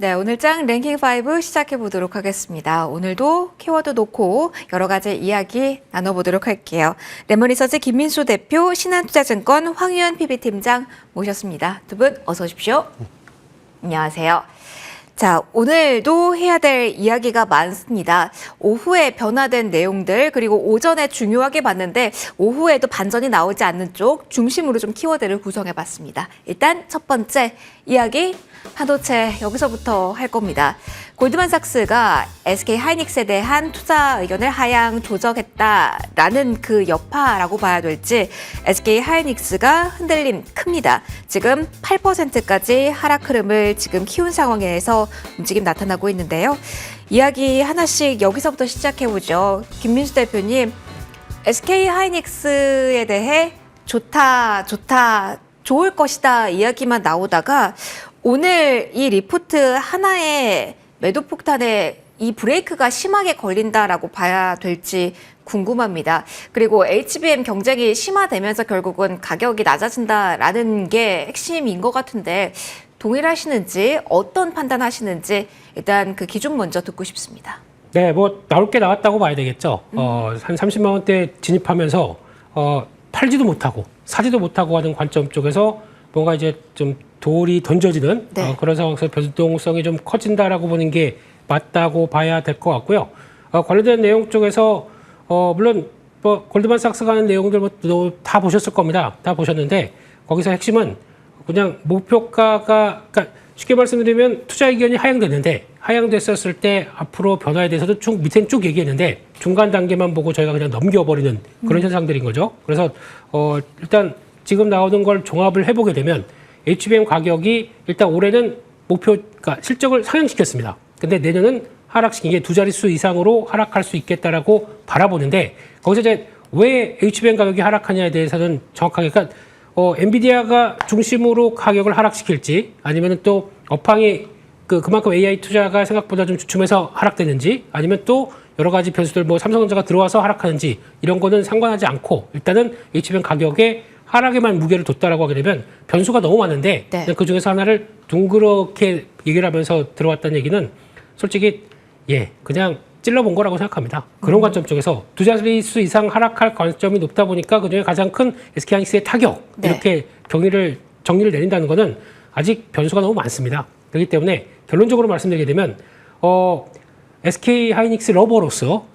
네, 오늘장 랭킹 5 시작해 보도록 하겠습니다. 오늘도 키워드 놓고 여러 가지 이야기 나눠보도록 할게요. 레몬리서치 김민수 대표, 신한투자증권 황유연 PB팀장 모셨습니다. 두 분 어서 오십시오. 안녕하세요. 자, 오늘도 해야 될 이야기가 많습니다. 오후에 변화된 내용들, 그리고 오전에 중요하게 봤는데 오후에도 반전이 나오지 않는 쪽 중심으로 좀 키워드를 구성해봤습니다. 일단 첫 번째 이야기, 반도체 여기서부터 할 겁니다. 골드만삭스가 SK 하이닉스에 대한 투자 의견을 하향 조정했다라는 그 여파라고 봐야 될지 SK 하이닉스가 흔들림 큽니다. 지금 8%까지 하락 흐름을 지금 키운 상황에서 움직임 나타나고 있는데요. 이야기 하나씩 여기서부터 시작해보죠. 김민수 대표님, SK 하이닉스에 대해 좋다, 좋을 것이다 이야기만 나오다가 오늘 이 리포트 하나에 매도 폭탄에 이 브레이크가 심하게 걸린다라고 봐야 될지 궁금합니다. 그리고 HBM 경쟁이 심화되면서 결국은 가격이 낮아진다라는 게 핵심인 것 같은데 동일하시는지 어떤 판단하시는지 일단 그 기준 먼저 듣고 싶습니다. 네, 뭐 나올 게 나왔다고 봐야 되겠죠. 한 30만 원대 진입하면서 팔지도 못하고 사지도 못하고 하는 관점 쪽에서 뭔가 이제 좀 돌이 던져지는 네. 그런 상황에서 변동성이 좀 커진다라고 보는 게 맞다고 봐야 될 것 같고요. 관련된 내용 쪽에서 물론 뭐 골드만삭스가 하는 내용들 다 보셨을 겁니다. 다 보셨는데 거기서 핵심은 그냥 목표가가, 그러니까 쉽게 말씀드리면 투자 의견이 하향됐는데 하향됐었을 때 앞으로 변화에 대해서도 쭉 밑엔 쭉 얘기했는데 중간 단계만 보고 저희가 그냥 넘겨버리는 그런 현상들인 거죠. 그래서 일단 지금 나오는 걸 종합을 해보게 되면 HBM 가격이 일단 올해는 목표가 실적을 상향시켰습니다. 근데 내년은 하락시킨 게 두 자릿수 이상으로 하락할 수 있겠다라고 바라보는데 거기서 이제 왜 HBM 가격이 하락하냐에 대해서는 정확하게, 그러니까 엔비디아가 중심으로 가격을 하락시킬지 아니면 또 업황이 그만큼 AI 투자가 생각보다 좀 주춤해서 하락되는지 아니면 또 여러 가지 변수들 뭐 삼성전자가 들어와서 하락하는지 이런 거는 상관하지 않고 일단은 HBM 가격에 하락에만 무게를 뒀다라고 하게 되면 변수가 너무 많은데 네. 그 중에서 하나를 둥그렇게 얘기를 하면서 들어왔다는 얘기는 솔직히 그냥 찔러본 거라고 생각합니다. 그런 관점 쪽에서 두 자릿수 이상 하락할 관점이 높다 보니까 그중에 가장 큰 SK 하이닉스의 타격 네. 이렇게 정리를 내린다는 거는 아직 변수가 너무 많습니다. 그렇기 때문에 결론적으로 말씀드리게 되면 SK 하이닉스 러버로서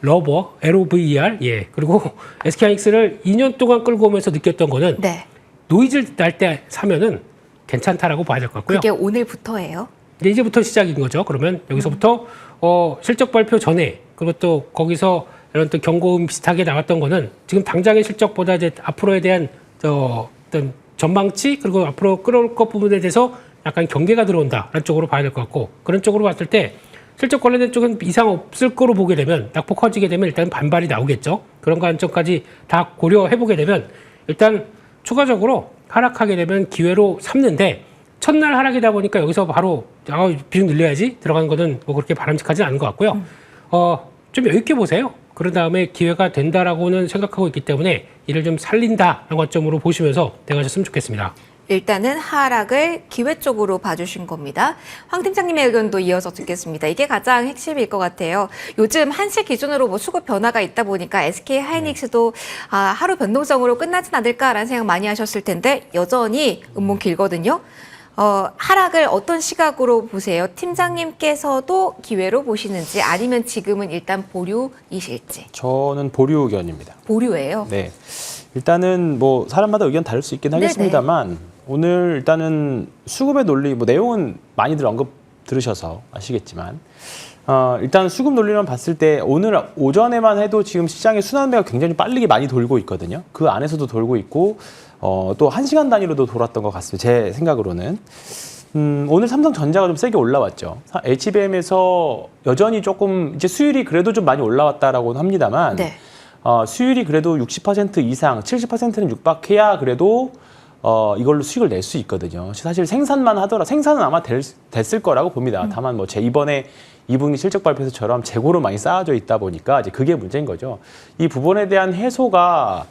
러버 LOVER 그리고 SK 하이닉스를 2년 동안 끌고 오면서 느꼈던 거는 네. 노이즈 날 때 사면은 괜찮다라고 봐야 될 것 같고요. 그게 오늘부터예요? 이제부터 시작인 거죠. 그러면 여기서부터 실적 발표 전에 그리고 또 거기서 이런 또 경고음 비슷하게 나왔던 거는 지금 당장의 실적보다 이제 앞으로에 대한 어떤 전망치 그리고 앞으로 끌어올 것 부분에 대해서 약간 경계가 들어온다라는 쪽으로 봐야 될 것 같고 그런 쪽으로 봤을 때 실적 관련된 쪽은 이상 없을 거로 보게 되면 낙폭 커지게 되면 일단 반발이 나오겠죠. 그런 관점까지 다 고려해보게 되면 일단 추가적으로 하락하게 되면 기회로 삼는데 첫날 하락이다 보니까 여기서 바로 비중 늘려야지 들어가는 거는 뭐 그렇게 바람직하지는 않은 것 같고요. 좀 여유 있게 보세요. 그런 다음에 기회가 된다라고는 생각하고 있기 때문에 이를 좀 살린다라는 관점으로 보시면서 대응하셨으면 좋겠습니다. 일단은 하락을 기회 쪽으로 봐주신 겁니다. 황 팀장님의 의견도 이어서 듣겠습니다. 이게 가장 핵심일 것 같아요. 요즘 한시 기준으로 뭐 수급 변화가 있다 보니까 SK 하이닉스도 하루 변동성으로 끝나진 않을까라는 생각 많이 하셨을 텐데 여전히 음봉 길거든요. 하락을 어떤 시각으로 보세요? 팀장님께서도 기회로 보시는지 아니면 지금은 일단 보류이실지? 저는 보류 의견입니다. 보류예요? 네. 일단은 뭐 사람마다 의견 다를 수 있긴 하겠습니다만 오늘 일단은 수급의 논리, 뭐 내용은 많이들 언급 들으셔서 아시겠지만 일단 수급 논리만 봤을 때 오늘 오전에만 해도 지금 시장의 순환매가 굉장히 빠르게 많이 돌고 있거든요. 그 안에서도 돌고 있고 또 1시간 단위로도 돌았던 것 같습니다. 제 생각으로는. 오늘 삼성전자가 좀 세게 올라왔죠. HBM에서 여전히 조금 이제 수율이 그래도 좀 많이 올라왔다라고는 합니다만 네. 수율이 그래도 60% 이상, 70%는 육박해야 그래도 이걸로 수익을 낼 수 있거든요. 사실 생산만 하더라도 생산은 아마 됐을 거라고 봅니다. 다만 뭐 이번에 2분기 실적 발표에서처럼 재고로 많이 쌓아져 있다 보니까 이제 그게 문제인 거죠. 이 부분에 대한 해소가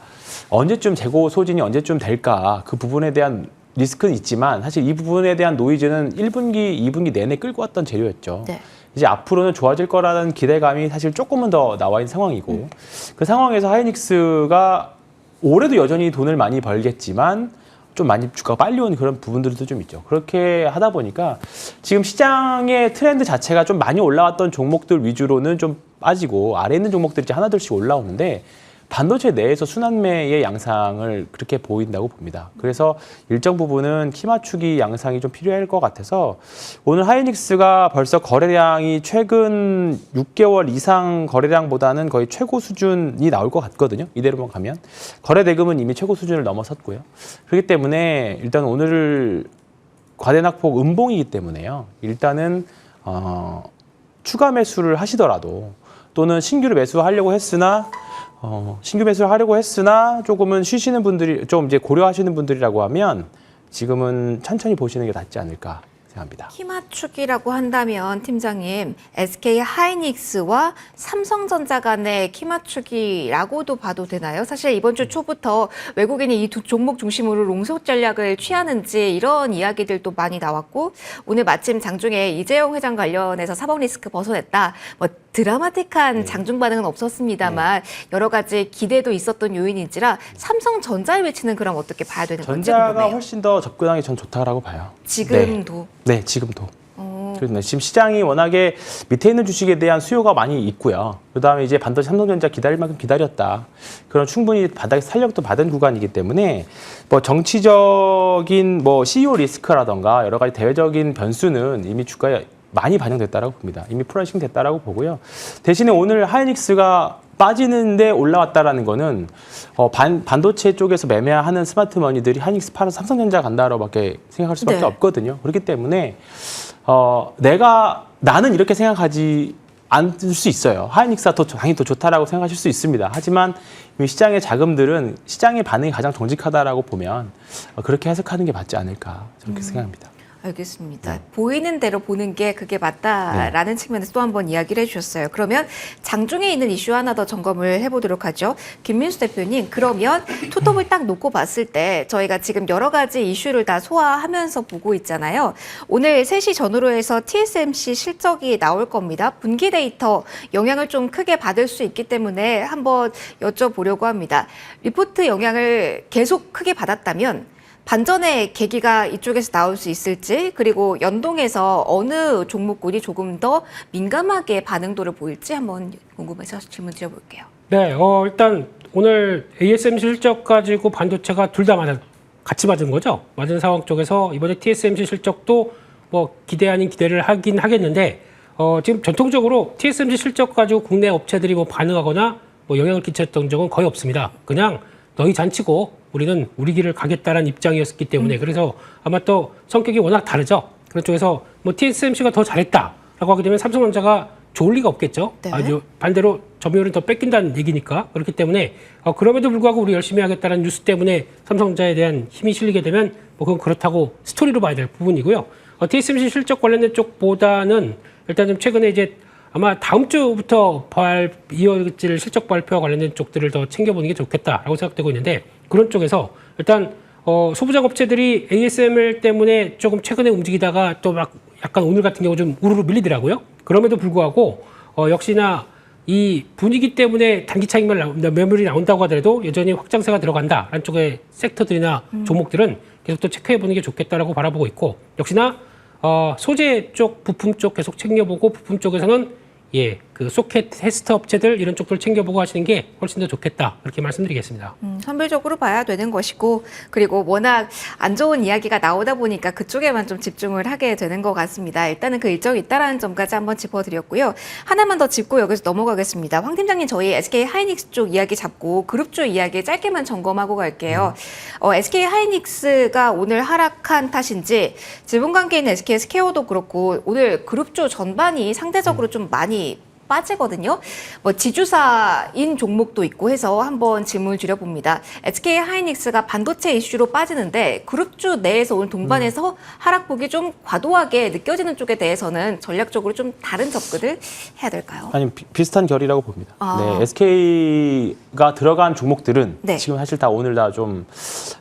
언제쯤 재고 소진이 언제쯤 될까 그 부분에 대한 리스크는 있지만 사실 이 부분에 대한 노이즈는 1분기, 2분기 내내 끌고 왔던 재료였죠. 네. 이제 앞으로는 좋아질 거라는 기대감이 사실 조금은 더 나와 있는 상황이고 그 상황에서 하이닉스가 올해도 여전히 돈을 많이 벌겠지만 좀 많이 주가가 빨리 오는 그런 부분들도 좀 있죠. 그렇게 하다 보니까 지금 시장의 트렌드 자체가 좀 많이 올라왔던 종목들 위주로는 좀 빠지고 아래에 있는 종목들이 이제 하나둘씩 올라오는데 반도체 내에서 순환매의 양상을 그렇게 보인다고 봅니다. 그래서 일정 부분은 키 맞추기 양상이 좀 필요할 것 같아서 오늘 하이닉스가 벌써 거래량이 최근 6개월 이상 거래량보다는 거의 최고 수준이 나올 것 같거든요. 이대로만 가면. 거래 대금은 이미 최고 수준을 넘어섰고요. 그렇기 때문에 일단 오늘 과대낙폭 음봉이기 때문에요. 일단은 추가 매수를 하시더라도 또는 신규로 매수하려고 했으나 신규 매수를 하려고 했으나 조금은 쉬시는 분들이 좀 이제 고려하시는 분들이라고 하면 지금은 천천히 보시는 게 낫지 않을까 생각합니다. 키 맞추기라고 한다면 팀장님, SK 하이닉스와 삼성전자 간의 키 맞추기라고도 봐도 되나요? 사실 이번 주 초부터 외국인이 이 두 종목 중심으로 롱숏 전략을 취하는지 이런 이야기들도 많이 나왔고 오늘 마침 장중에 이재용 회장 관련해서 사법 리스크 벗어냈다. 뭐 드라마틱한 장중 반응은 없었습니다만 여러 가지 기대도 있었던 요인인지라 삼성전자의 위치는 그럼 어떻게 봐야 되는 건지 전자가 궁금해요. 훨씬 더 접근하기 전 좋다라고 봐요. 지금도. 네, 지금도. 그렇네. 지금 시장이 워낙에 밑에 있는 주식에 대한 수요가 많이 있고요. 그다음에 이제 반도체 삼성전자 기다릴 만큼 기다렸다. 그런 충분히 바닥에 탄력도 받은 구간이기 때문에 뭐 정치적인 뭐 CEO 리스크라던가 여러 가지 대외적인 변수는 이미 주가에 많이 반영됐다라고 봅니다. 이미 프라이싱 됐다라고 보고요. 대신에 오늘 하이닉스가 빠지는데 올라왔다라는 거는 반도체 쪽에서 매매하는 스마트머니들이 하이닉스 팔아서 삼성전자 간다라고밖에 생각할 수밖에 네. 없거든요. 그렇기 때문에 나는 이렇게 생각하지 않을 수 있어요. 하이닉스가 당연히 더 좋다라고 생각하실 수 있습니다. 하지만 시장의 자금들은 시장의 반응이 가장 정직하다라고 보면 그렇게 해석하는 게 맞지 않을까 저렇게 생각합니다. 알겠습니다. 보이는 대로 보는 게 그게 맞다라는 측면에서 또 한 번 이야기를 해주셨어요. 그러면 장중에 있는 이슈 하나 더 점검을 해보도록 하죠. 김민수 대표님, 그러면 투톱을 딱 놓고 봤을 때 저희가 지금 여러 가지 이슈를 다 소화하면서 보고 있잖아요. 오늘 3시 전후로 해서 TSMC 실적이 나올 겁니다. 분기 데이터 영향을 좀 크게 받을 수 있기 때문에 한번 여쭤보려고 합니다. 리포트 영향을 계속 크게 받았다면 반전의 계기가 이쪽에서 나올 수 있을지 그리고 연동해서 어느 종목군이 조금 더 민감하게 반응도를 보일지 한번 궁금해서 질문 드려볼게요. 네, 일단 오늘 ASM 실적 가지고 반도체가 둘 다 같이 맞은 거죠. 맞은 상황 쪽에서 이번에 TSMC 실적도 뭐 기대 아닌 기대를 하긴 하겠는데 지금 전통적으로 TSMC 실적 가지고 국내 업체들이 뭐 반응하거나 뭐 영향을 끼쳤던 적은 거의 없습니다. 그냥 너희 잔치고 우리는 우리 길을 가겠다라는 입장이었기 때문에 그래서 아마 또 성격이 워낙 다르죠. 그런 쪽에서 뭐 TSMC가 더 잘했다라고 하게 되면 삼성전자가 좋을 리가 없겠죠. 네. 반대로 점유율은 더 뺏긴다는 얘기니까 그렇기 때문에 그럼에도 불구하고 우리 열심히 하겠다는 뉴스 때문에 삼성전자에 대한 힘이 실리게 되면 뭐 그건 그렇다고 스토리로 봐야 될 부분이고요. TSMC 실적 관련된 쪽보다는 일단 좀 최근에 이제 아마 다음 주부터 이어질 실적 발표와 관련된 쪽들을 더 챙겨보는 게 좋겠다라고 생각되고 있는데 그런 쪽에서 일단 소부장 업체들이 ASML 때문에 조금 최근에 움직이다가 또 막 약간 오늘 같은 경우 좀 우르르 밀리더라고요. 그럼에도 불구하고 역시나 이 분위기 때문에 단기 차익 매물이 나온다고 하더라도 여전히 확장세가 들어간다라는 쪽의 섹터들이나 종목들은 계속 또 체크해보는 게 좋겠다라고 바라보고 있고 역시나 소재 쪽, 부품 쪽 계속 챙겨보고 부품 쪽에서는 그 소켓 테스트 업체들 이런 쪽들 챙겨보고 하시는 게 훨씬 더 좋겠다 그렇게 말씀드리겠습니다. 선별적으로 봐야 되는 것이고 그리고 워낙 안 좋은 이야기가 나오다 보니까 그쪽에만 좀 집중을 하게 되는 것 같습니다. 일단은 그 일정이 있다라는 점까지 한번 짚어드렸고요. 하나만 더 짚고 여기서 넘어가겠습니다. 황 팀장님 저희 SK 하이닉스 쪽 이야기 잡고 그룹주 이야기 짧게만 점검하고 갈게요. SK 하이닉스가 오늘 하락한 탓인지 지분관계인 SK 스퀘어도 그렇고 오늘 그룹주 전반이 상대적으로 좀 많이 빠지거든요. 뭐 지주사인 종목도 있고 해서 한번 질문을 드려봅니다. SK 하이닉스가 반도체 이슈로 빠지는데 그룹주 내에서 오늘 동반해서 하락폭이 좀 과도하게 느껴지는 쪽에 대해서는 전략적으로 좀 다른 접근을 해야 될까요? 아니 비슷한 결이라고 봅니다. 아. 네, SK가 들어간 종목들은 네. 지금 사실 다 오늘 다 좀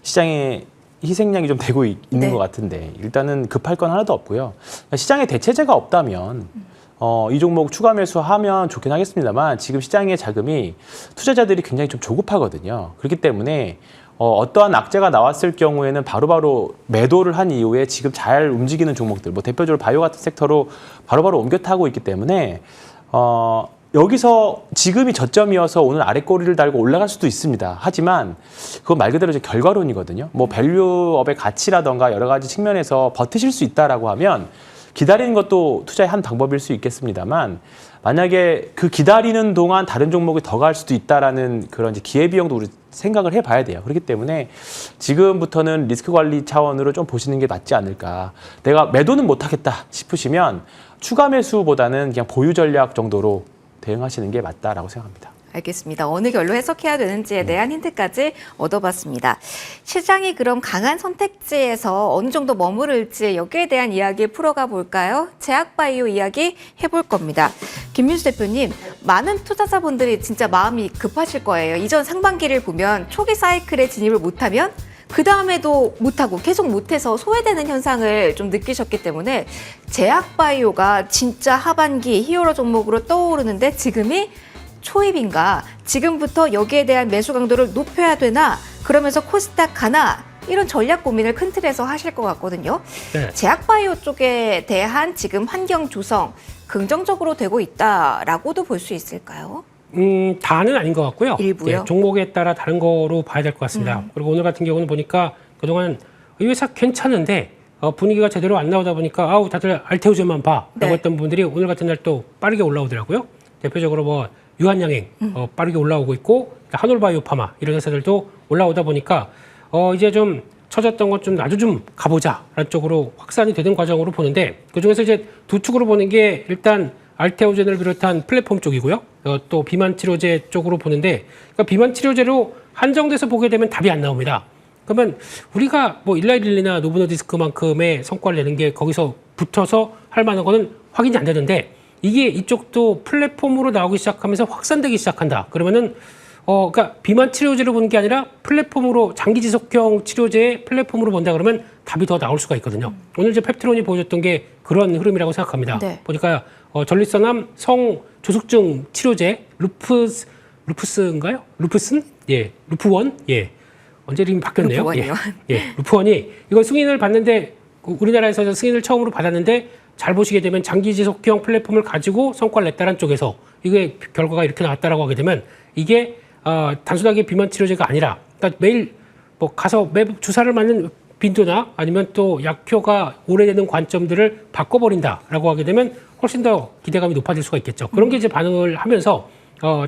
시장에 희생양이 좀 되고 있는 네. 것 같은데 일단은 급할 건 하나도 없고요. 시장에 대체제가 없다면 이 종목 추가 매수하면 좋긴 하겠습니다만 지금 시장의 자금이 투자자들이 굉장히 좀 조급하거든요. 그렇기 때문에 어떠한 악재가 나왔을 경우에는 바로바로 매도를 한 이후에 지금 잘 움직이는 종목들, 뭐 대표적으로 바이오 같은 섹터로 바로바로 옮겨 타고 있기 때문에 여기서 지금이 저점이어서 오늘 아래 꼬리를 달고 올라갈 수도 있습니다. 하지만 그건 말 그대로 이제 결과론이거든요. 뭐 밸류업의 가치라던가 여러 가지 측면에서 버티실 수 있다라고 하면 기다리는 것도 투자의 한 방법일 수 있겠습니다만 만약에 그 기다리는 동안 다른 종목이 더 갈 수도 있다라는 그런 이제 기회비용도 우리 생각을 해봐야 돼요. 그렇기 때문에 지금부터는 리스크 관리 차원으로 좀 보시는 게 낫지 않을까. 내가 매도는 못하겠다 싶으시면 추가 매수보다는 그냥 보유 전략 정도로 대응하시는 게 맞다라고 생각합니다. 알겠습니다. 어느 결로 해석해야 되는지에 대한 힌트까지 얻어봤습니다. 시장이 그럼 강한 선택지에서 어느 정도 머무를지 여기에 대한 이야기 풀어가 볼까요? 제약바이오 이야기 해볼 겁니다. 김민수 대표님, 많은 투자자분들이 진짜 마음이 급하실 거예요. 이전 상반기를 보면 초기 사이클에 진입을 못하면 그 다음에도 못하고 계속 못해서 소외되는 현상을 좀 느끼셨기 때문에 제약바이오가 진짜 하반기 히어로 종목으로 떠오르는데 지금이 초입인가? 지금부터 여기에 대한 매수 강도를 높여야 되나? 그러면서 코스닥 가나? 이런 전략 고민을 큰 틀에서 하실 것 같거든요. 네. 제약바이오 쪽에 대한 지금 환경 조성 긍정적으로 되고 있다라고도 볼 수 있을까요? 다는 아닌 것 같고요. 일부요? 예, 종목에 따라 다른 거로 봐야 될 것 같습니다. 그리고 오늘 같은 경우는 보니까 그동안 이 회사 괜찮은데 분위기가 제대로 안 나오다 보니까 아우 다들 알테오젠만 봐 라고 네. 했던 분들이 오늘 같은 날 또 빠르게 올라오더라고요. 대표적으로 뭐 유한양행 빠르게 올라오고 있고 한올바이오파마 이런 회사들도 올라오다 보니까 이제 좀 처졌던 것 좀 나도 좀 가보자라는 쪽으로 확산이 되는 과정으로 보는데 그중에서 이제 두 축으로 보는 게 일단 알테오젠을 비롯한 플랫폼 쪽이고요. 또 비만 치료제 쪽으로 보는데 그러니까 비만 치료제로 한정돼서 보게 되면 답이 안 나옵니다. 그러면 우리가 뭐 일라이릴리나 노브노디스크만큼의 성과를 내는 게 거기서 붙어서 할 만한 거는 확인이 안 되는데 이게 이쪽도 플랫폼으로 나오기 시작하면서 확산되기 시작한다. 그러면은 그러니까 비만 치료제로 보는 게 아니라 플랫폼으로 장기 지속형 치료제의 플랫폼으로 본다 그러면 답이 더 나올 수가 있거든요. 오늘 이제 펩트론이 보여줬던 게 그런 흐름이라고 생각합니다. 네. 보니까 전립선암 성 조숙증 치료제 루푸스인가요? 루푸슨? 예, 루프원? 예. 언제 이름이 바뀌었네요. 루프원이요? 예, 루프원이 이거 승인을 받는데 우리나라에서 승인을 처음으로 받았는데 잘 보시게 되면 장기 지속형 플랫폼을 가지고 성과를 냈다는 쪽에서 이게 결과가 이렇게 나왔다라고 하게 되면 이게 단순하게 비만 치료제가 아니라 그러니까 매일 뭐 가서 매 주사를 맞는 빈도나 아니면 또 약효가 오래되는 관점들을 바꿔버린다라고 하게 되면 훨씬 더 기대감이 높아질 수가 있겠죠. 그런 게 이제 반응을 하면서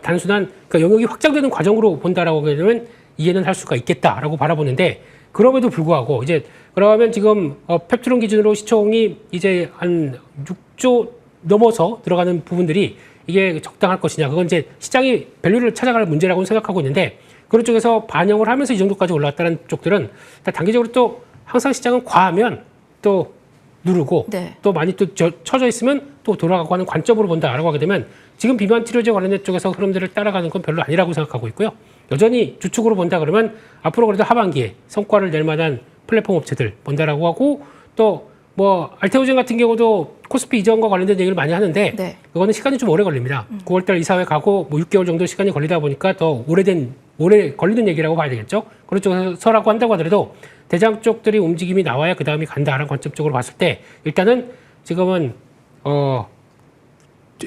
단순한 그러니까 영역이 확장되는 과정으로 본다라고 하게 되면 이해는 할 수가 있겠다라고 바라보는데 그럼에도 불구하고 이제 그러면 지금 펩트론 기준으로 시총이 이제 한 6조 넘어서 들어가는 부분들이 이게 적당할 것이냐. 그건 이제 시장이 밸류를 찾아갈 문제라고 생각하고 있는데 그런 쪽에서 반영을 하면서 이 정도까지 올라왔다는 쪽들은 단기적으로 또 항상 시장은 과하면 또 누르고 네. 또 많이 또 처져 있으면 또 돌아가고 하는 관점으로 본다라고 하게 되면 지금 비만 치료제 관련된 쪽에서 흐름들을 따라가는 건 별로 아니라고 생각하고 있고요. 여전히 주축으로 본다 그러면 앞으로 그래도 하반기에 성과를 낼 만한 플랫폼 업체들 본다라고 하고 또 뭐 알테오젠 같은 경우도 코스피 이전과 관련된 얘기를 많이 하는데 네. 그거는 시간이 좀 오래 걸립니다. 9월달 이사회 가고 뭐 6개월 정도 시간이 걸리다 보니까 더 오래 걸리는 얘기라고 봐야 되겠죠. 그런 쪽에서라고 한다고 하더라도 대장 쪽들이 움직임이 나와야 그 다음이 간다라는 관점적으로 봤을 때 일단은 지금은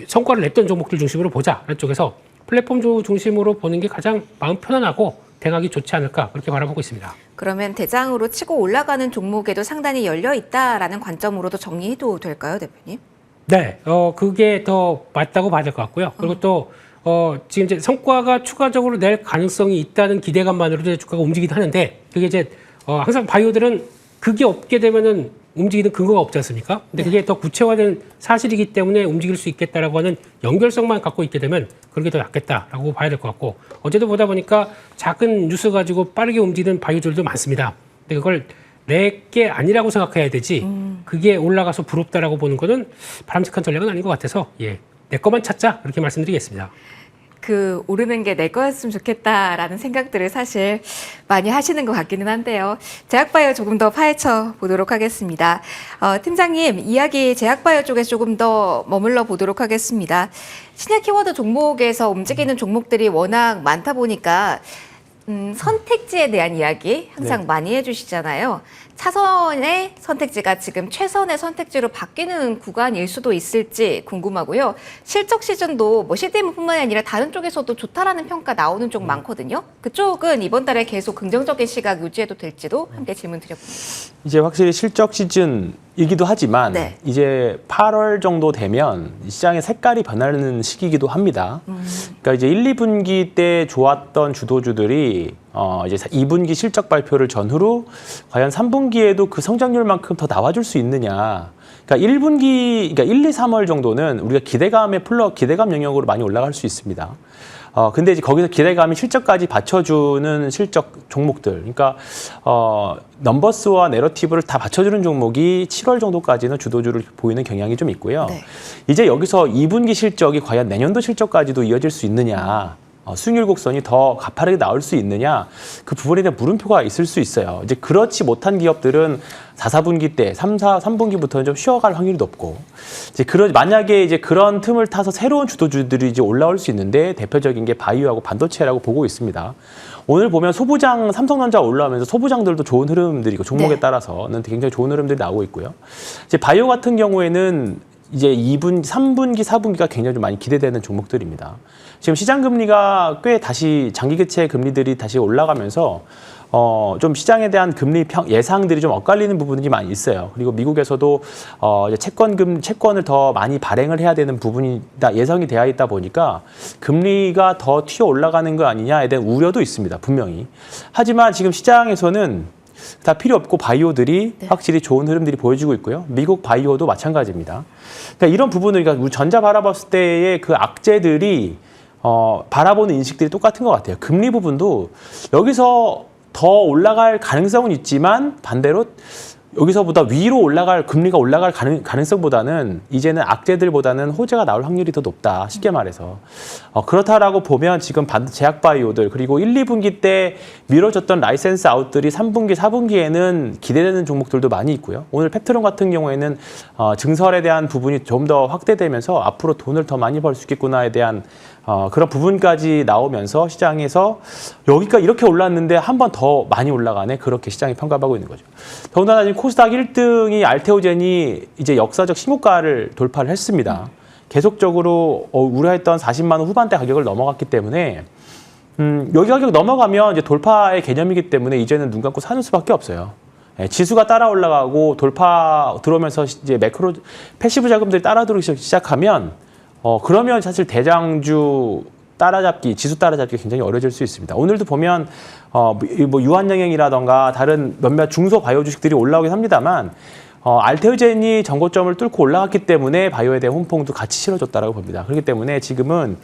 성과를 냈던 종목들 중심으로 보자라는 쪽에서 플랫폼 중심으로 보는 게 가장 마음 편안하고 대응하기 좋지 않을까 그렇게 바라보고 있습니다. 그러면 대장으로 치고 올라가는 종목에도 상단이 열려 있다라는 관점으로도 정리해도 될까요, 대표님? 네, 그게 더 맞다고 봐야 될 것 같고요. 그리고 또 지금 이제 성과가 추가적으로 낼 가능성이 있다는 기대감만으로도 주가가 움직이긴 하는데 그게 이제 항상 바이오들은 그게 없게 되면은 움직이는 근거가 없지 않습니까? 근데 그게 더 구체화된 사실이기 때문에 움직일 수 있겠다라고 하는 연결성만 갖고 있게 되면 그런 게 더 낫겠다라고 봐야 될 것 같고 어제도 보다 보니까 작은 뉴스 가지고 빠르게 움직이는 바이오들도 많습니다. 근데 그걸 내 게 아니라고 생각해야 되지 그게 올라가서 부럽다라고 보는 거는 바람직한 전략은 아닌 것 같아서 내 것만 찾자 그렇게 말씀드리겠습니다. 그 오르는 게 내 거였으면 좋겠다라는 생각들을 사실 많이 하시는 것 같기는 한데요. 제약바이오 조금 더 파헤쳐 보도록 하겠습니다. 팀장님, 이야기 제약바이오 쪽에 조금 더 머물러 보도록 하겠습니다. 신약 키워드 종목에서 움직이는 종목들이 워낙 많다 보니까 선택지에 대한 이야기 항상 많이 해주시잖아요. 차선의 선택지가 지금 최선의 선택지로 바뀌는 구간일 수도 있을지 궁금하고요. 실적 시즌도 뭐 CDM뿐만이 아니라 다른 쪽에서도 좋다라는 평가 나오는 쪽 많거든요. 그쪽은 이번 달에 계속 긍정적인 시각 유지해도 될지도 함께 질문 드려봅니다. 이제 확실히 실적 시즌이기도 하지만 네. 이제 8월 정도 되면 시장의 색깔이 변하는 시기이기도 합니다. 그러니까 이제 1, 2분기 때 좋았던 주도주들이 이제 2분기 실적 발표를 전후로 과연 3분기에도 그 성장률만큼 더 나와줄 수 있느냐. 그러니까 1분기, 그러니까 1, 2, 3월 정도는 우리가 기대감 영역으로 많이 올라갈 수 있습니다. 근데 이제 거기서 기대감이 실적까지 받쳐주는 실적 종목들, 그러니까 넘버스와 내러티브를 다 받쳐주는 종목이 7월 정도까지는 주도주를 보이는 경향이 좀 있고요. 네. 이제 여기서 2분기 실적이 과연 내년도 실적까지도 이어질 수 있느냐, 수익률 곡선이 더 가파르게 나올 수 있느냐, 그 부분에 대한 물음표가 있을 수 있어요. 이제 그렇지 못한 기업들은 4, 4분기 때 3분기부터는 좀 쉬어갈 확률이 높고, 이제 만약에 이제 그런 틈을 타서 새로운 주도주들이 이제 올라올 수 있는데 대표적인 게 바이오하고 반도체라고 보고 있습니다. 오늘 보면 소부장, 삼성전자 올라오면서 소부장들도 좋은 흐름들이고 종목에 네. 따라서는 굉장히 좋은 흐름들이 나오고 있고요. 이제 바이오 같은 경우에는 이제 3분기, 4분기가 굉장히 좀 많이 기대되는 종목들입니다. 지금 시장 금리가 꽤 다시 장기 개체 금리들이 다시 올라가면서 좀 시장에 대한 금리 예상들이 좀 엇갈리는 부분이 많이 있어요. 그리고 미국에서도 이제 채권을 더 많이 발행을 해야 되는 부분이 예상이 되어 있다 보니까 금리가 더 튀어 올라가는 거 아니냐에 대한 우려도 있습니다. 분명히. 하지만 지금 시장에서는 다 필요 없고 바이오들이 확실히 좋은 흐름들이 보여지고 있고요. 미국 바이오도 마찬가지입니다. 그러니까 이런 부분을, 그러니까 우리 전자 바라봤을 때의 그 악재들이 바라보는 인식들이 똑같은 것 같아요. 금리 부분도 여기서 더 올라갈 가능성은 있지만 반대로 여기서보다 위로 금리가 올라갈 가능성보다는 이제는 악재들보다는 호재가 나올 확률이 더 높다. 쉽게 말해서. 그렇다라고 보면 지금 제약바이오들 그리고 1, 2분기 때 미뤄졌던 라이센스 아웃들이 3분기, 4분기에는 기대되는 종목들도 많이 있고요. 오늘 펩트론 같은 경우에는 증설에 대한 부분이 좀 더 확대되면서 앞으로 돈을 더 많이 벌 수 있겠구나에 대한 그런 부분까지 나오면서 시장에서 여기가 이렇게 올랐는데 한 번 더 많이 올라가네. 그렇게 시장이 평가하고 있는 거죠. 더군다나 지금 코스닥 1등이 알테오젠이 이제 역사적 신고가를 돌파를 했습니다. 계속적으로 우려했던 40만 원 후반대 가격을 넘어갔기 때문에 여기 가격 넘어가면 이제 돌파의 개념이기 때문에 이제는 눈 감고 사는 수밖에 없어요. 지수가 따라 올라가고 돌파 들어오면서 이제 패시브 자금들이 따라 들어오기 시작하면 그러면 사실 대장주 따라잡기, 지수 따라잡기가 굉장히 어려워질 수 있습니다. 오늘도 보면 뭐 유한영행이라던가 다른 몇몇 중소 바이오 주식들이 올라오긴 합니다만 알테오젠이 전고점을 뚫고 올라갔기 때문에 바이오에 대한 훈풍도 같이 실어줬다라고 봅니다. 그렇기 때문에 지금은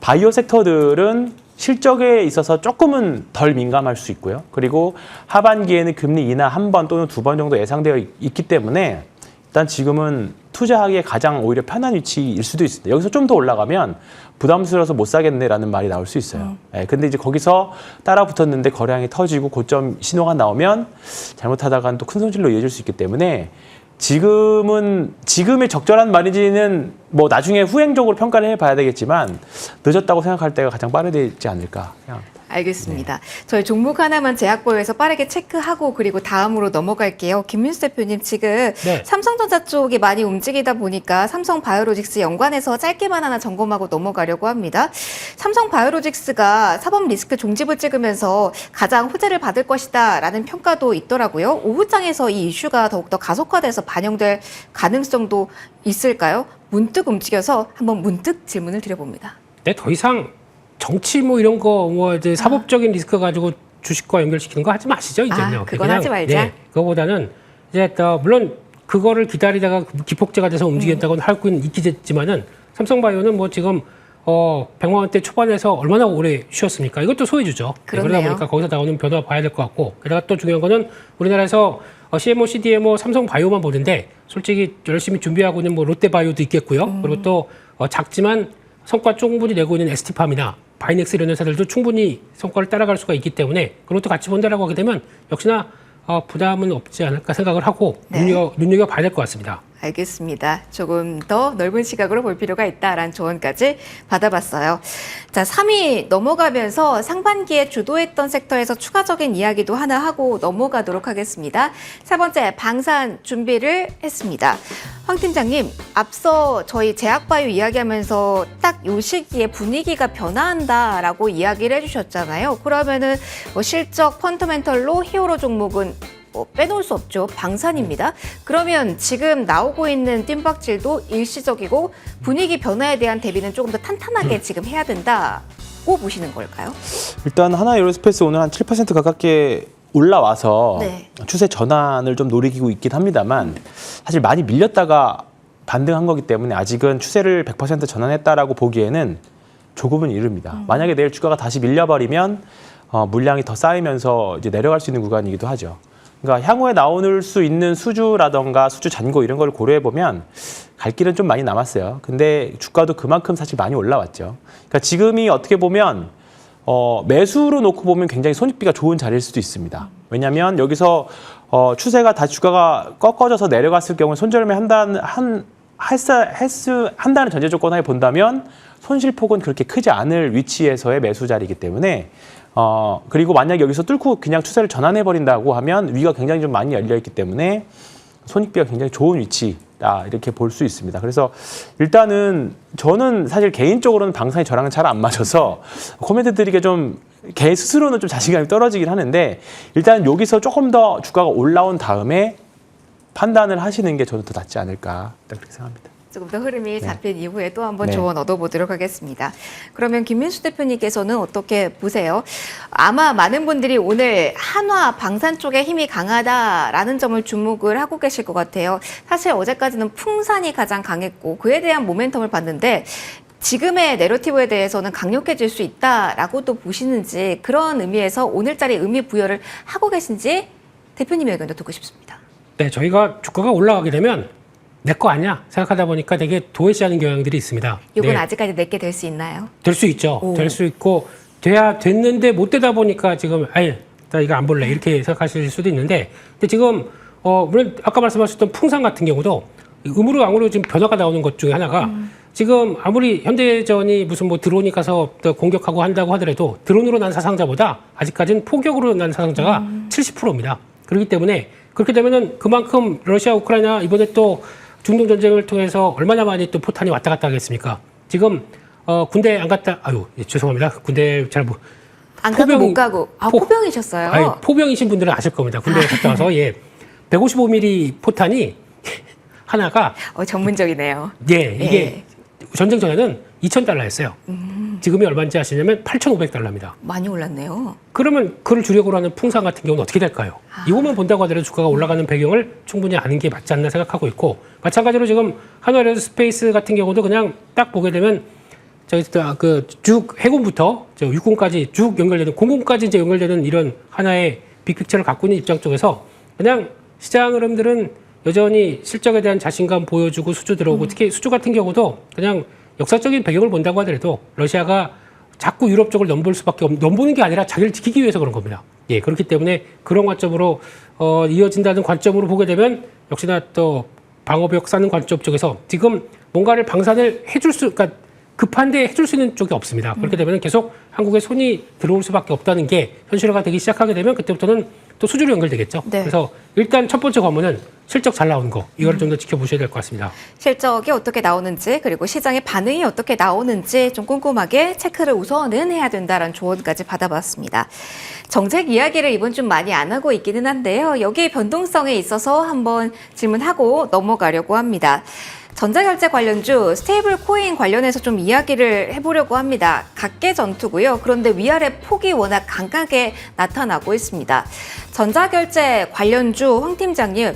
바이오 섹터들은 실적에 있어서 조금은 덜 민감할 수 있고요. 그리고 하반기에는 금리 인하 한 번 또는 두 번 정도 예상되어 있기 때문에 일단 지금은 투자하기에 가장 오히려 편한 위치일 수도 있습니다. 여기서 좀 더 올라가면 부담스러워서 못 사겠네라는 말이 나올 수 있어요. 근데 이제 거기서 따라 붙었는데 거래량이 터지고 고점 신호가 나오면 잘못하다가는 또 큰 손실로 이어질 수 있기 때문에 지금의 적절한 말인지는 뭐 나중에 후행적으로 평가를 해봐야 되겠지만 늦었다고 생각할 때가 가장 빠르지 않을까 생각합니다. 알겠습니다. 저희 종목 하나만 제약보유에서 빠르게 체크하고 그리고 다음으로 넘어갈게요. 김민수 대표님, 지금 네. 삼성전자 쪽이 많이 움직이다 보니까 삼성바이오로직스 연관해서 짧게만 하나 점검하고 넘어가려고 합니다. 삼성바이오로직스가 사법 리스크 종집을 찍으면서 가장 호재를 받을 것이다 라는 평가도 있더라고요. 오후장에서 이 이슈가 더욱더 가속화돼서 반영될 가능성도 있을까요? 문득 움직여서 한번 문득 질문을 드려봅니다. 네, 더 이상 정치 뭐 이런 거 뭐 이제 사법적인 리스크 가지고 주식과 연결시키는 거 하지 마시죠, 이제는요. 그건 그냥, 하지 말자. 네, 그거보다는 이제 물론 그거를 기다리다가 기폭제가 돼서 움직였다고는 하고 있겠지만은 삼성바이오는 뭐 지금 100만 원대 초반에서 얼마나 오래 쉬었습니까? 이것도 소외주죠. 그렇네요. 그러다 보니까 거기서 나오는 변화 봐야 될 것 같고, 게다가 또 중요한 거는 우리나라에서 CMO, CDMO, 삼성바이오만 보는데 솔직히 열심히 준비하고 있는 뭐 롯데바이오도 있겠고요. 그리고 또 작지만 성과 충분히 내고 있는 ST팜이나 바이넥스 이런 회사들도 충분히 성과를 따라갈 수가 있기 때문에 그런 것도 같이 본다라고 하게 되면 역시나 부담은 없지 않을까 생각을 하고 네. 눈여겨봐야 될 것 같습니다. 알겠습니다. 조금 더 넓은 시각으로 볼 필요가 있다라는 조언까지 받아봤어요. 자, 3위 넘어가면서 상반기에 주도했던 섹터에서 추가적인 이야기도 하나 하고 넘어가도록 하겠습니다. 세 번째, 방산 준비를 했습니다. 황 팀장님, 앞서 저희 제약바이오 이야기하면서 딱 요 시기에 분위기가 변화한다라고 이야기를 해주셨잖아요. 그러면은 뭐 실적 펀더멘털로 히어로 종목은 빼놓을 수 없죠. 방산입니다. 그러면 지금 나오고 있는 뜀박질도 일시적이고 분위기 변화에 대한 대비는 조금 더 탄탄하게 지금 해야 된다고 보시는 걸까요? 일단 하나에어로스페이스 오늘 한 7% 가깝게 올라와서 네. 추세 전환을 좀 노리고 있긴 합니다만 사실 많이 밀렸다가 반등한 거기 때문에 아직은 추세를 100% 전환했다라고 보기에는 조금은 이릅니다. 만약에 내일 주가가 다시 밀려버리면 물량이 더 쌓이면서 이제 내려갈 수 있는 구간이기도 하죠. 그러니까 향후에 나올 수 있는 수주라던가 수주 잔고 이런 걸 고려해 보면 갈 길은 좀 많이 남았어요. 근데 주가도 그만큼 사실 많이 올라왔죠. 그러니까 지금이 어떻게 보면 매수로 놓고 보면 굉장히 손익비가 좋은 자리일 수도 있습니다. 왜냐하면 여기서 추세가 다시 주가가 꺾어져서 내려갔을 경우에 손절매 한다는 전제 조건 하에 본다면 손실폭은 그렇게 크지 않을 위치에서의 매수 자리이기 때문에 그리고 만약 여기서 뚫고 그냥 추세를 전환해 버린다고 하면 위가 굉장히 좀 많이 열려 있기 때문에 손익비가 굉장히 좋은 위치다 이렇게 볼 수 있습니다. 그래서 일단은 저는 사실 개인적으로는 방산이 저랑은 잘 안 맞아서 코멘트 드리기가 좀 개 스스로는 좀 자신감이 떨어지긴 하는데 일단 여기서 조금 더 주가가 올라온 다음에 판단을 하시는 게 저는 더 낫지 않을까 그렇게 생각합니다. 조금 더 흐름이 잡힌 이후에 또 한번 네. 조언 얻어보도록 하겠습니다. 그러면 김민수 대표님께서는 어떻게 보세요? 아마 많은 분들이 오늘 한화 방산 쪽에 힘이 강하다라는 점을 주목을 하고 계실 것 같아요. 사실 어제까지는 풍산이 가장 강했고 그에 대한 모멘텀을 봤는데 지금의 내러티브에 대해서는 강력해질 수 있다라고도 보시는지 그런 의미에서 오늘자리 의미 부여를 하고 계신지 대표님의 의견도 듣고 싶습니다. 네, 저희가 주가가 올라가게 되면 내 거 아니야 생각하다 보니까 되게 도외시하는 경향들이 있습니다. 이건 네, 아직까지 내게 될 수 있나요? 될 수 있죠. 오. 될 수 있고 됐는데 못 되다 보니까 지금 나 이거 안 볼래 이렇게 생각하실 수도 있는데 근데 지금 물론 아까 말씀하셨던 풍산 같은 경우도 음으로 양으로 지금 변화가 나오는 것 중에 하나가 지금 아무리 현대전이 무슨 뭐 드론이 가서 또 공격하고 한다고 하더라도 드론으로 난 사상자보다 아직까지는 포격으로 난 사상자가 70%입니다. 그렇기 때문에 그렇게 되면은 그만큼 러시아 우크라이나 이번에 또 중동 전쟁을 통해서 얼마나 많이 또 포탄이 왔다 갔다 하겠습니까? 지금 군대 안 갔다 죄송합니다. 군대 잘 못 안 가고 못 가고 포병이셨어요? 포병이신 분들은 아실 겁니다. 군대 갔다 와서 155mm 포탄이 하나가 전문적이네요. 이게 전쟁 전에는 $2,000였어요. 지금이 얼마인지 아시냐면 $8,500입니다. 많이 올랐네요. 그러면 그를 주력으로 하는 풍산 같은 경우는 어떻게 될까요? 이것만 본다고 하더라도 주가가 올라가는 배경을 충분히 아는 게 맞지 않나 생각하고 있고 마찬가지로 지금 한화에어스페이스 같은 경우도 그냥 딱 보게 되면 저희 쭉 해군부터 육군까지 쭉 연결되는 공군까지 이제 연결되는 이런 하나의 빅픽처를 갖고 있는 입장 쪽에서 그냥 시장 흐름들은 여전히 실적에 대한 자신감 보여주고 수주 들어오고 특히 수주 같은 경우도 그냥 역사적인 배경을 본다고 하더라도 러시아가 자꾸 유럽 쪽을 넘볼 수밖에 넘보는 게 아니라 자기를 지키기 위해서 그런 겁니다. 그렇기 때문에 그런 관점으로 이어진다는 관점으로 보게 되면 역시나 또 방어벽 쌓는 관점 쪽에서 지금 뭔가를 방산을 그러니까 급한데 해줄 수 있는 쪽이 없습니다. 그렇게 되면 계속 한국에 손이 들어올 수밖에 없다는 게 현실화가 되기 시작하게 되면 그때부터는 또 수주로 연결되겠죠. 네. 그래서 일단 첫 번째 관문은 실적 잘 나오는 거 이거를 좀 더 지켜보셔야 될 것 같습니다. 실적이 어떻게 나오는지 그리고 시장의 반응이 어떻게 나오는지 좀 꼼꼼하게 체크를 우선은 해야 된다는 조언까지 받아봤습니다. 정책 이야기를 이번 좀 많이 안 하고 있기는 한데요. 여기 변동성에 있어서 한번 질문하고 넘어가려고 합니다. 전자결제 관련주 스테이블 코인 관련해서 좀 이야기를 해보려고 합니다. 각계 전투고요. 그런데 위아래 폭이 워낙 강하게 나타나고 있습니다. 전자결제 관련주 황 팀장님,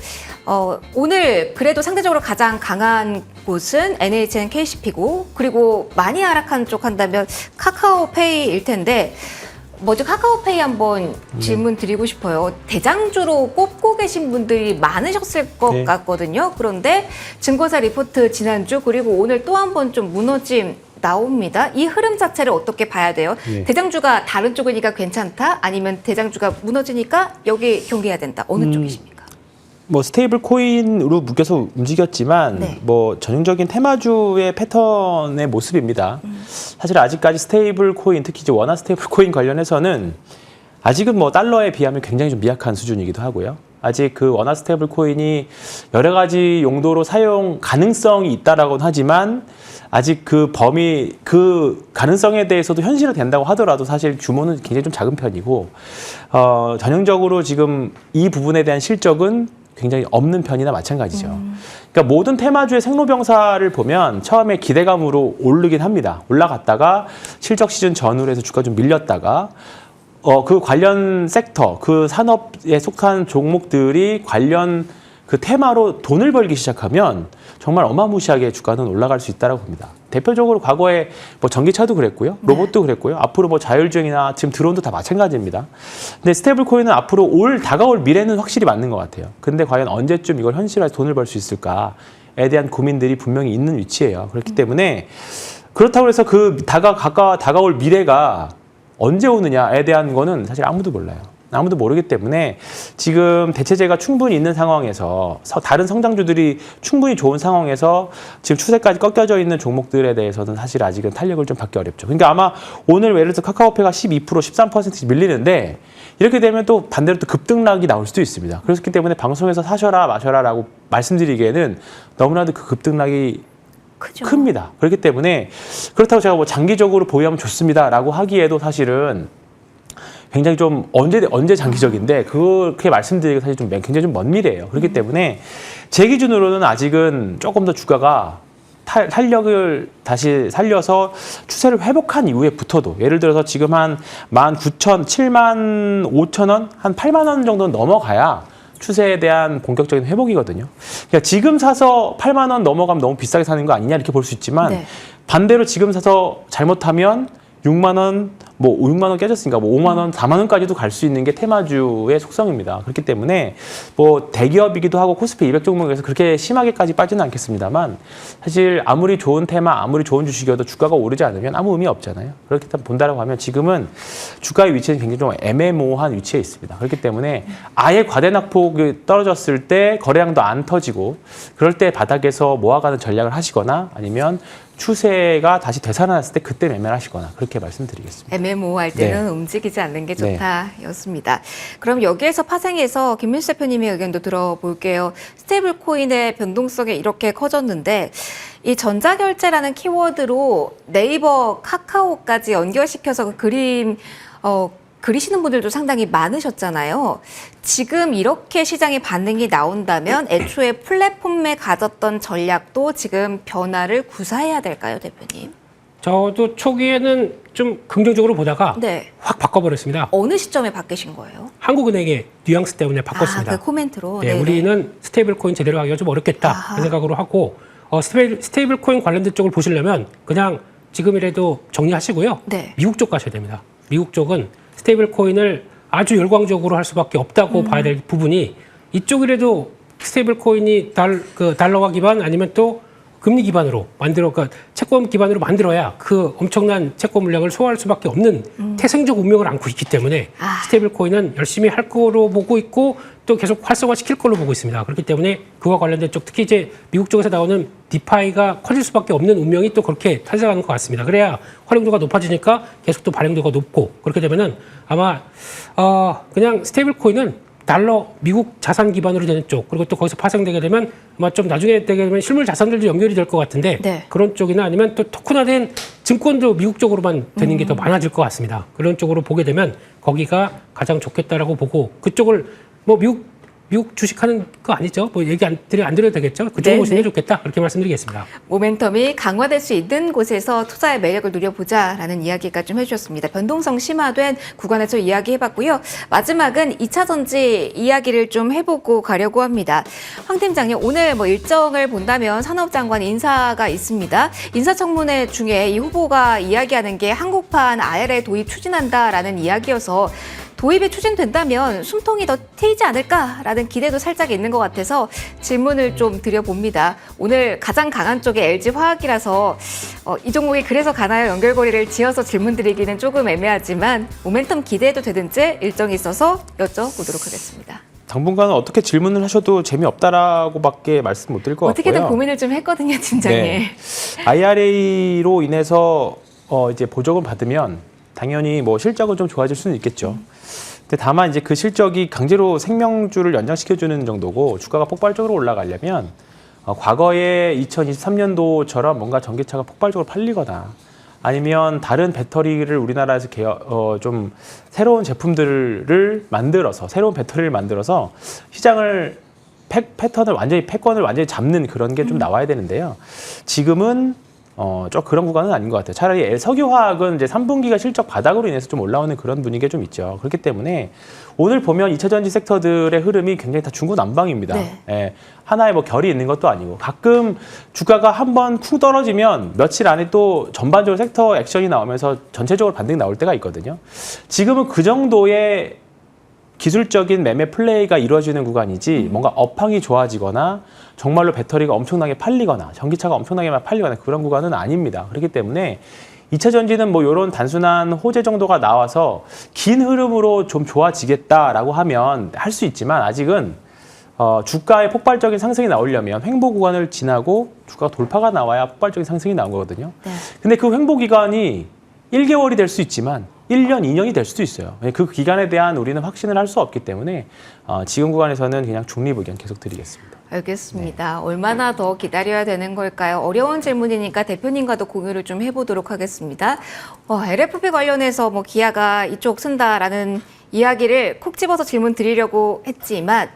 오늘 그래도 상대적으로 가장 강한 곳은 NHN KCP고 그리고 많이 하락한 쪽 한다면 카카오페이일 텐데 먼저 카카오페이 한번 질문 드리고 싶어요. 대장주로 꼽고 계신 분들이 많으셨을 것 네. 같거든요. 그런데 증권사 리포트 지난주 그리고 오늘 또 한 번 좀 무너짐 나옵니다. 이 흐름 자체를 어떻게 봐야 돼요? 예. 대장주가 다른 쪽이니까 괜찮다? 아니면 대장주가 무너지니까 여기 경계해야 된다? 어느 쪽이십니까? 뭐 스테이블 코인으로 묶여서 움직였지만 네. 뭐 전형적인 테마주의 패턴의 모습입니다. 사실 아직까지 스테이블 코인, 특히 이제 원화 스테이블 코인 관련해서는 아직은 뭐 달러에 비하면 굉장히 좀 미약한 수준이기도 하고요. 아직 그 원화 스테이블 코인이 여러 가지 용도로 사용 가능성이 있다라고는 하지만 아직 그 범위, 그 가능성에 대해서도 현실화된다고 하더라도 사실 규모는 굉장히 좀 작은 편이고, 전형적으로 지금 이 부분에 대한 실적은 굉장히 없는 편이나 마찬가지죠. 그러니까 모든 테마주의 생로병사를 보면 처음에 기대감으로 오르긴 합니다. 올라갔다가 실적 시즌 전후로 해서 주가 좀 밀렸다가 그 관련 섹터, 그 산업에 속한 종목들이 관련 그 테마로 돈을 벌기 시작하면 정말 어마무시하게 주가는 올라갈 수 있다고 봅니다. 대표적으로 과거에 뭐 전기차도 그랬고요, 로봇도 그랬고요, 앞으로 뭐 자율주행이나 지금 드론도 다 마찬가지입니다. 근데 스테이블 코인은 앞으로 다가올 미래는 확실히 맞는 것 같아요. 근데 과연 언제쯤 이걸 현실화해서 돈을 벌 수 있을까에 대한 고민들이 분명히 있는 위치예요. 그렇기 때문에 그렇다고 해서 그 다가올 미래가 언제 오느냐에 대한 거는 사실 아무도 몰라요. 아무도 모르기 때문에 지금 대체재가 충분히 있는 상황에서 다른 성장주들이 충분히 좋은 상황에서 지금 추세까지 꺾여져 있는 종목들에 대해서는 사실 아직은 탄력을 좀 받기 어렵죠. 그러니까 아마 오늘 예를 들어서 카카오페이가 12%, 13% 밀리는데 이렇게 되면 또 반대로 또 급등락이 나올 수도 있습니다. 그렇기 때문에 방송에서 사셔라 마셔라라고 말씀드리기에는 너무나도 그 급등락이 크죠. 큽니다. 그렇기 때문에 그렇다고 제가 뭐 장기적으로 보유하면 좋습니다라고 하기에도 사실은 굉장히 좀 언제 장기적인데 그렇게 말씀드리기가 사실 좀 굉장히 좀 먼 미래예요. 그렇기 때문에 제 기준으로는 아직은 조금 더 주가가 탄력을 다시 살려서 추세를 회복한 이후에부터도 예를 들어서 지금 한 19,000, 75,000원, 한 8만 원 정도는 넘어가야 추세에 대한 본격적인 회복이거든요. 그러니까 지금 사서 8만 원 넘어가면 너무 비싸게 사는 거 아니냐 이렇게 볼 수 있지만 네. 반대로 지금 사서 잘못하면 6만 원, 뭐 6만 원 깨졌으니까 뭐 5만 원, 4만 원까지도 갈 수 있는 게 테마주의 속성입니다. 그렇기 때문에 뭐 대기업이기도 하고 코스피 200 종목에서 그렇게 심하게까지 빠지는 않겠습니다만 사실 아무리 좋은 테마, 아무리 좋은 주식이어도 주가가 오르지 않으면 아무 의미 없잖아요. 그렇기 때문에 본다라고 하면 지금은 주가의 위치는 굉장히 좀 애매모호한 위치에 있습니다. 그렇기 때문에 아예 과대낙폭이 떨어졌을 때 거래량도 안 터지고 그럴 때 바닥에서 모아가는 전략을 하시거나 아니면 추세가 다시 되살아났을 때 그때 매매를 하시거나 그렇게 말씀드리겠습니다. 애매모호할 때는 네. 움직이지 않는 게 네. 좋다였습니다. 그럼 여기에서 파생해서 김민수 대표님의 의견도 들어볼게요. 스테이블 코인의 변동성이 이렇게 커졌는데 이 전자결제라는 키워드로 네이버, 카카오까지 연결시켜서 그 그림 그리시는 분들도 상당히 많으셨잖아요. 지금 이렇게 시장의 반응이 나온다면 애초에 플랫폼에 가졌던 전략도 지금 변화를 구사해야 될까요, 대표님? 저도 초기에는 좀 긍정적으로 보다가 네. 확 바꿔버렸습니다. 어느 시점에 바뀌신 거예요? 한국은행의 뉘앙스 때문에 바꿨습니다. 아, 그 코멘트로? 네, 네네. 우리는 스테이블 코인 제대로 하기가 좀 어렵겠다. 아하. 그 생각으로 하고 스테이블 코인 관련된 쪽을 보시려면 그냥 지금이라도 정리하시고요. 네. 미국 쪽 가셔야 됩니다. 미국 쪽은 스테이블 코인을 아주 열광적으로 할 수밖에 없다고 봐야 될 부분이 이쪽이라도 스테이블 코인이 달러화 기반 아니면 또 금리 기반으로 그러니까 채권 기반으로 만들어야 그 엄청난 채권 물량을 소화할 수밖에 없는 태생적 운명을 안고 있기 때문에 스테이블 코인은 열심히 할 거로 보고 있고 또 계속 활성화시킬 걸로 보고 있습니다. 그렇기 때문에 그와 관련된 쪽 특히 이제 미국 쪽에서 나오는 디파이가 커질 수밖에 없는 운명이 또 그렇게 탄생하는 것 같습니다. 그래야 활용도가 높아지니까 계속 또 발행도가 높고 그렇게 되면은 아마 그냥 스테이블 코인은 달러 미국 자산 기반으로 되는 쪽 그리고 또 거기서 파생되게 되면 아마 좀 나중에 되게 되면 실물 자산들도 연결이 될 것 같은데 네. 그런 쪽이나 아니면 또 토큰화된 증권도 미국 쪽으로만 되는 게 더 많아질 것 같습니다. 그런 쪽으로 보게 되면 거기가 가장 좋겠다라고 보고 그쪽을 뭐 미국 주식하는 거 아니죠? 뭐 얘기 안 드려도 되겠죠? 그쪽으로 보시는 게 좋겠다 그렇게 말씀드리겠습니다. 모멘텀이 강화될 수 있는 곳에서 투자의 매력을 누려보자라는 이야기가 좀 해주셨습니다. 변동성 심화된 구간에서 이야기해봤고요. 마지막은 2차 전지 이야기를 좀 해보고 가려고 합니다. 황 팀장님, 오늘 뭐 일정을 본다면 산업장관 인사가 있습니다. 인사청문회 중에 이 후보가 이야기하는 게 한국판 IRA 도입 추진한다라는 이야기여서 도입이 추진된다면 숨통이 더 트이지 않을까라는 기대도 살짝 있는 것 같아서 질문을 좀 드려봅니다. 오늘 가장 강한 쪽이 LG화학이라서 이 종목이 그래서 가나요? 연결고리를 지어서 질문 드리기는 조금 애매하지만 모멘텀 기대해도 되는지 일정이 있어서 여쭤보도록 하겠습니다. 당분간은 어떻게 질문을 하셔도 재미없다라고밖에 말씀 못 드릴 것 같고요. 어떻게든 고민을 좀 했거든요, 팀장님. 네. IRA로 인해서 이제 보조금 받으면 당연히 뭐 실적은 좀 좋아질 수는 있겠죠. 근데 다만 이제 그 실적이 강제로 생명주를 연장시켜주는 정도고 주가가 폭발적으로 올라가려면 과거에 2023년도처럼 뭔가 전기차가 폭발적으로 팔리거나 아니면 다른 배터리를 우리나라에서 좀 새로운 제품들을 만들어서 새로운 배터리를 만들어서 시장을 패턴을 완전히 패권을 완전히 잡는 그런 게 좀 나와야 되는데요. 지금은 좀 그런 구간은 아닌 것 같아요. 차라리 석유화학은 이제 3분기가 실적 바닥으로 인해서 좀 올라오는 그런 분위기가 좀 있죠. 그렇기 때문에 오늘 보면 2차 전지 섹터들의 흐름이 굉장히 다 중구난방입니다. 네. 예, 하나의 뭐 결이 있는 것도 아니고 가끔 주가가 한번 쿵 떨어지면 며칠 안에 또 전반적으로 섹터 액션이 나오면서 전체적으로 반등이 나올 때가 있거든요. 지금은 그 정도의 기술적인 매매 플레이가 이루어지는 구간이지 뭔가 업황이 좋아지거나 정말로 배터리가 엄청나게 팔리거나 전기차가 엄청나게 팔리거나 그런 구간은 아닙니다. 그렇기 때문에 2차 전지는 뭐 이런 단순한 호재 정도가 나와서 긴 흐름으로 좀 좋아지겠다라고 하면 할 수 있지만 아직은 주가의 폭발적인 상승이 나오려면 횡보 구간을 지나고 주가 돌파가 나와야 폭발적인 상승이 나온 거거든요. 네. 근데 그 횡보 기간이 1개월이 될 수 있지만 1년, 2년이 될 수도 있어요. 그 기간에 대한 우리는 확신을 할 수 없기 때문에 지금 구간에서는 그냥 중립 의견 계속 드리겠습니다. 알겠습니다. 얼마나 더 기다려야 되는 걸까요? 어려운 질문이니까 대표님과도 공유를 좀 해보도록 하겠습니다. LFP 관련해서 뭐 기아가 이쪽 쓴다라는 이야기를 콕 집어서 질문 드리려고 했지만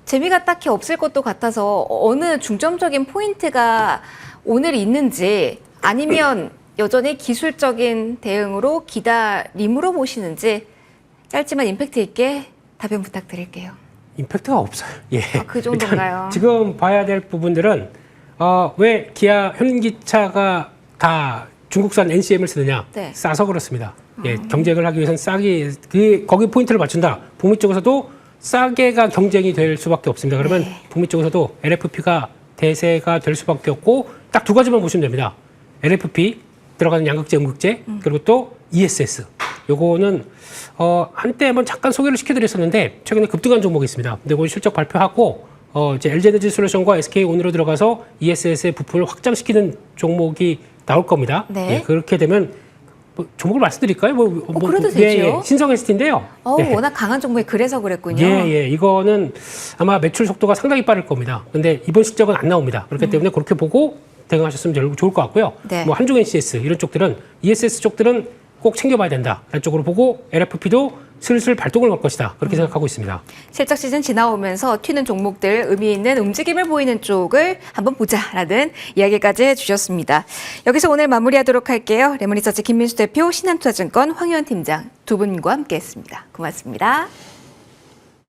재미가 딱히 없을 것도 같아서 어느 중점적인 포인트가 오늘 있는지 아니면 여전히 기술적인 대응으로 기다림으로 보시는지 짧지만 임팩트 있게 답변 부탁드릴게요. 임팩트가 없어요. 예. 그 정도인가요? 일단 지금 봐야 될 부분들은 왜 기아 현기차가 다 중국산 NCM을 쓰느냐? 네. 싸서 그렇습니다. 예, 경쟁을 하기 위해서는 싸게 거기 포인트를 맞춘다. 북미 쪽에서도 싸게가 경쟁이 될 수밖에 없습니다. 그러면 네. 북미 쪽에서도 LFP가 대세가 될 수밖에 없고 딱 두 가지만 보시면 됩니다. LFP 들어가는 양극재, 음극재 그리고 또 ESS. 요거는 한때 한번 잠깐 소개를 시켜드렸었는데 최근에 급등한 종목이 있습니다. 근데 오늘 실적 발표하고 이제 LG에너지솔루션과 SK온으로 들어가서 ESS의 부품을 확장시키는 종목이 나올 겁니다. 네. 예, 그렇게 되면 뭐 종목을 말씀드릴까요? 그래도 되죠. 신성 ST인데요. 네. 워낙 강한 종목이 그래서 그랬군요. 예. 이거는 아마 매출 속도가 상당히 빠를 겁니다. 근데 이번 실적은 안 나옵니다. 그렇기 때문에 그렇게 보고 대응하셨으면 좋을 것 같고요. 네. 뭐 한중 NCS 이런 쪽들은 ESS 쪽들은 꼭 챙겨봐야 된다. 라는 쪽으로 보고 LFP도 슬슬 발동을 걸 것이다. 그렇게 생각하고 있습니다. 실적 시즌 지나오면서 튀는 종목들 의미 있는 움직임을 보이는 쪽을 한번 보자라는 이야기까지 해주셨습니다. 여기서 오늘 마무리하도록 할게요. 레몬리서치 김민수 대표, 신한투자증권 황희원 팀장 두 분과 함께했습니다. 고맙습니다.